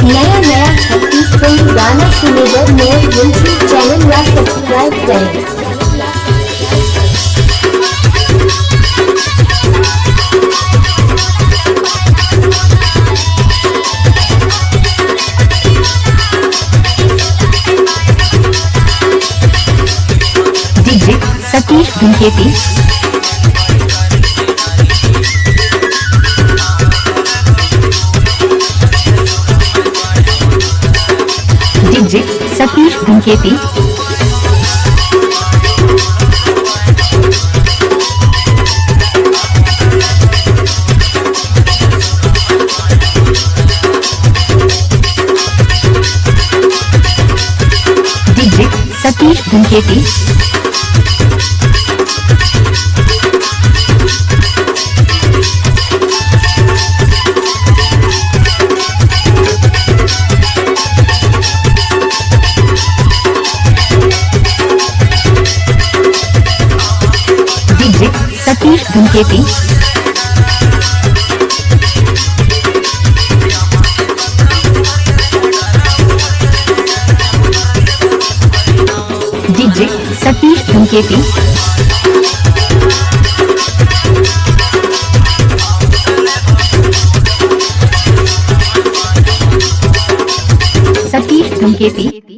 नया छत्तीसगढ़ी गाना सुनेगा मेरे यूट्यूब चैनल या सब्सक्राइब करें। DJ Satish Dhumketi. DJ Satish Dhumketi. DJ Satish Dhumketi. Satish Dhumketi. DJ Satish Dhumketi. Satish धूमकेती।